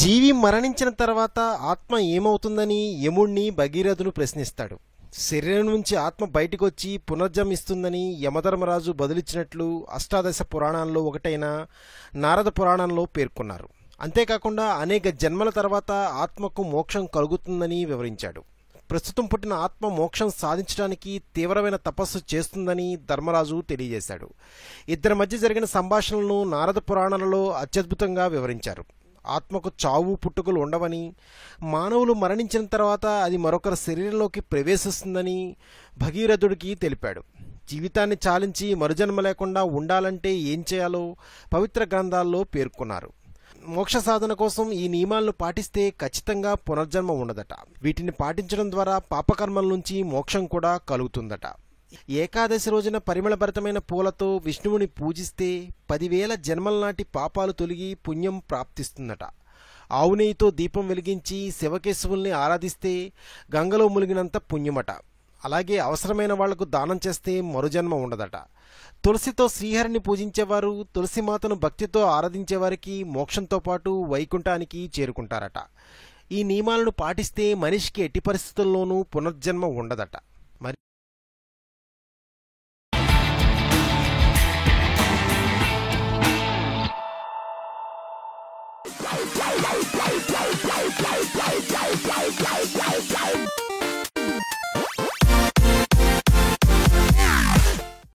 జీవి మరణించిన తర్వాత ఆత్మ ఏమవుతుందని యముణ్ణి భగీరథుడు ప్రశ్నిస్తాడు. శరీరం నుంచి ఆత్మ బయటికొచ్చి పునర్జన్మిస్తుందని యమధర్మరాజు బదులిచ్చినట్లు అష్టాదశ పురాణాల్లో ఒకటైన నారద పురాణంలో పేర్కొన్నారు. అంతేకాకుండా అనేక జన్మల తర్వాత ఆత్మకు మోక్షం కలుగుతుందని వివరించాడు. ప్రస్తుతం పుట్టిన ఆత్మ మోక్షం సాధించడానికి తీవ్రమైన తపస్సు చేస్తుందని ధర్మరాజు తెలియజేశాడు. ఇద్దరి మధ్య జరిగిన సంభాషణలను నారద పురాణాలలో అత్యద్భుతంగా వివరించారు. ఆత్మకు చావు పుట్టుకలు ఉండవని, మానవులు మరణించిన తర్వాత అది మరొకరి శరీరంలోకి ప్రవేశిస్తుందని భగీరథుడికి తెలిపాడు. జీవితాన్ని చాలించి మరుజన్మ లేకుండా ఉండాలంటే ఏం చేయాలో పవిత్ర గ్రంథాల్లో పేర్కొన్నారు. మోక్ష సాధన కోసం ఈ నియమాలను పాటిస్తే ఖచ్చితంగా పునర్జన్మ ఉండదట. వీటిని పాటించడం ద్వారా పాపకర్మల నుంచి మోక్షం కూడా కలుగుతుందట. ఏకాదశి రోజున పరిమళభరితమైన పూలతో విష్ణువుని పూజిస్తే 10,000 జన్మల నాటి పాపాలు తొలగి పుణ్యం ప్రాప్తిస్తుందట. ఆవు నెయ్యితో దీపం వెలిగించి శివకేశవుల్ని ఆరాధిస్తే గంగలో ములిగినంత పుణ్యమట. అలాగే అవసరమైన వాళ్లకు దానం చేస్తే మరుజన్మ ఉండదట. తులసితో శ్రీహరిని పూజించేవారు, తులసిమాతను భక్తితో ఆరాధించేవారికి మోక్షంతో పాటు వైకుంఠానికి చేరుకుంటారట. ఈ నియమాలను పాటిస్తే మనిషికి ఎట్టి పరిస్థితుల్లోనూ పునర్జన్మ ఉండదట. మరి